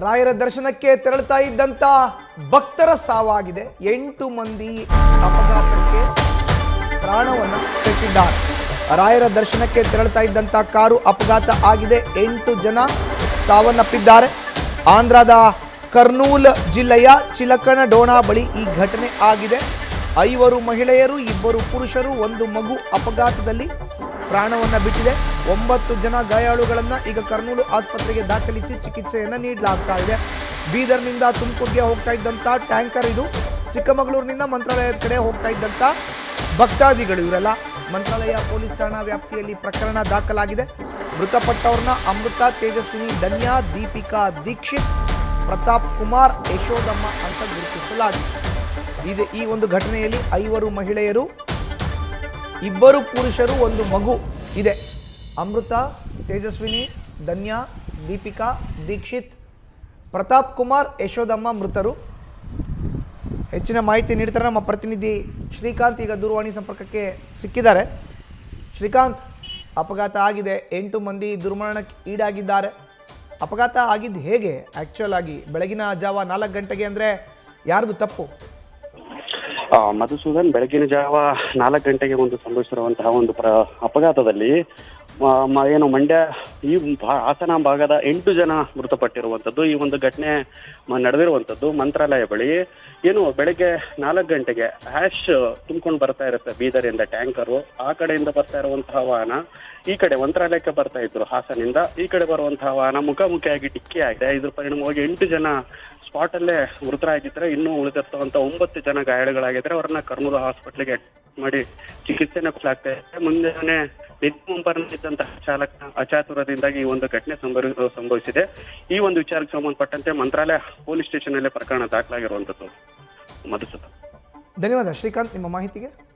ರಾಯರ ದರ್ಶನಕ್ಕೆ ತೆರಳುತ್ತಾ ಇದ್ದಂತ ಭಕ್ತರ ಸಾವಾಗಿದೆ. 8 ಮಂದಿ ಅಪಘಾತಕ್ಕೆ ಪ್ರಾಣವನ್ನು ತೆತ್ತಿದ್ದಾರೆ. ರಾಯರ ದರ್ಶನಕ್ಕೆ ತೆರಳುತ್ತಾ ಇದ್ದಂತ ಕಾರು ಅಪಘಾತ ಆಗಿದೆ. 8 ಜನ ಸಾವನ್ನಪ್ಪಿದ್ದಾರೆ. ಆಂಧ್ರದ ಕರ್ನೂಲ್ ಜಿಲ್ಲೆಯ ಚಿಲಕನಡೋಣ ಬಳಿ ಈ ಘಟನೆ ಆಗಿದೆ. 5 ಮಹಿಳೆಯರು, 2 ಪುರುಷರು, 1 ಮಗು ಅಪಘಾತದಲ್ಲಿ ಪ್ರಾಣವನ್ನು ಬಿಟ್ಟಿದೆ. 9 ಜನ ಗಾಯಾಳುಗಳನ್ನು ಈಗ ಕರ್ನೂಲು ಆಸ್ಪತ್ರೆಗೆ ದಾಖಲಿಸಿ ಚಿಕಿತ್ಸೆಯನ್ನು ನೀಡಲಾಗ್ತಾ ಇದೆ. ಬೀದರ್ನಿಂದ ತುಮಕೂರಿಗೆ ಹೋಗ್ತಾ ಇದ್ದಂಥ ಟ್ಯಾಂಕರ್ ಇದು. ಚಿಕ್ಕಮಗಳೂರಿನಿಂದ ಮಂತ್ರಾಲಯದ ಕಡೆ ಹೋಗ್ತಾ ಇದ್ದಂಥ ಭಕ್ತಾದಿಗಳು ಇವರೆಲ್ಲ. ಮಂತ್ರಾಲಯ ಪೊಲೀಸ್ ಠಾಣಾ ವ್ಯಾಪ್ತಿಯಲ್ಲಿ ಪ್ರಕರಣ ದಾಖಲಾಗಿದೆ. ಮೃತಪಟ್ಟವ್ರನ್ನ ಅಮೃತ, ತೇಜಸ್ವಿನಿ, ಧನ್ಯಾ, ದೀಪಿಕಾ ದೀಕ್ಷಿತ್, ಪ್ರತಾಪ್ ಕುಮಾರ್, ಯಶೋದಮ್ಮ ಅಂತ ಗುರುತಿಸಲಾಗಿದೆ. ಈ ಒಂದು ಘಟನೆಯಲ್ಲಿ 5 ಮಹಿಳೆಯರು, 2 ಪುರುಷರು, 1 ಮಗು ಇದೆ. ಅಮೃತ, ತೇಜಸ್ವಿನಿ, ಧನ್ಯಾ, ದೀಪಿಕಾ ದೀಕ್ಷಿತ್, ಪ್ರತಾಪ್ ಕುಮಾರ್, ಯಶೋದಮ್ಮ ಮೃತರು. ಹೆಚ್ಚಿನ ಮಾಹಿತಿ ನೀಡ್ತಾರೆ ನಮ್ಮ ಪ್ರತಿನಿಧಿ ಶ್ರೀಕಾಂತ್. ಈಗ ದೂರವಾಣಿ ಸಂಪರ್ಕಕ್ಕೆ ಸಿಕ್ಕಿದ್ದಾರೆ. ಶ್ರೀಕಾಂತ್, ಅಪಘಾತ ಆಗಿದೆ, 8 ಮಂದಿ ದುರ್ಮರಣಕ್ಕೆ ಈಡಾಗಿದ್ದಾರೆ. ಅಪಘಾತ ಆಗಿದ್ದು ಹೇಗೆ? ಆ್ಯಕ್ಚುಯಲ್ ಆಗಿ ಬೆಳಗಿನ ಜಾವ 4 ಗಂಟೆಗೆ ಅಂದರೆ ಯಾರ್ದು ತಪ್ಪು? ಮಧುಸೂದನ್, ಬೆಳಗಿನ ಜಾವ 4 ಗಂಟೆಗೆ ಸಂಭವಿಸಿರುವಂತಹ ಒಂದು ಅಪಘಾತದಲ್ಲಿ ಏನು ಮಂಡ್ಯ ಈ ಹಾಸನ ಭಾಗದ 8 ಜನ ಮೃತಪಟ್ಟಿರುವಂಥದ್ದು. ಈ ಒಂದು ಘಟನೆ ನಡೆದಿರುವಂಥದ್ದು ಮಂತ್ರಾಲಯ ಬಳಿ. ಏನು ಬೆಳಗ್ಗೆ 4 ಗಂಟೆಗೆ ಹ್ಯಾಶ್ ತುಂಬಿಕೊಂಡು ಬರ್ತಾ ಇರುತ್ತೆ ಬೀದರಿಂದ ಟ್ಯಾಂಕರು. ಆ ಕಡೆಯಿಂದ ಬರ್ತಾ ಇರುವಂತಹ ವಾಹನ ಈ ಕಡೆ ಮಂತ್ರಾಲಯಕ್ಕೆ ಬರ್ತಾ ಇದ್ರು ಹಾಸನಿಂದ. ಈ ಕಡೆ ಬರುವಂತಹ ವಾಹನ ಮುಖಾಮುಖಿಯಾಗಿ ಡಿಕ್ಕಿ ಆಗಿದೆ. ಇದ್ರ ಪರಿಣಾಮವಾಗಿ 8 ಜನ ಸ್ಪಾಟಲ್ಲೇ ಮೃತರಾಗಿದ್ದಾರೆ. ಇನ್ನೂ ಉಳಿದಿರ್ತವಂತ 9 ಜನ ಗಾಯಾಳುಗಳಾಗಿದ್ದಾರೆ. ಅವರನ್ನ ಕರ್ನೂಲು ಹಾಸ್ಪಿಟ್ಲಿಗೆ ಮಾಡಿ ಚಿಕಿತ್ಸೆನ ಕೊಡಲಾಗ್ತಾ ಇದೆ. ಮುಂಜಾನೆ ನಿದ್ದಂತಹ ಚಾಲಕ ಅಚಾತುರದಿಂದಾಗಿ ಈ ಒಂದು ಘಟನೆ ಸಂಭವಿಸಿದೆ. ಈ ಒಂದು ವಿಚಾರಕ್ಕೆ ಸಂಬಂಧಪಟ್ಟಂತೆ ಮಂತ್ರಾಲಯ ಪೊಲೀಸ್ ಸ್ಟೇಷನ್ ಅಲ್ಲೇ ಪ್ರಕರಣ ದಾಖಲಾಗಿರುವಂತದ್ದು. ಮಧುಸೂದನ್, ಧನ್ಯವಾದ ಶ್ರೀಕಾಂತ್ ನಿಮ್ಮ ಮಾಹಿತಿಗೆ.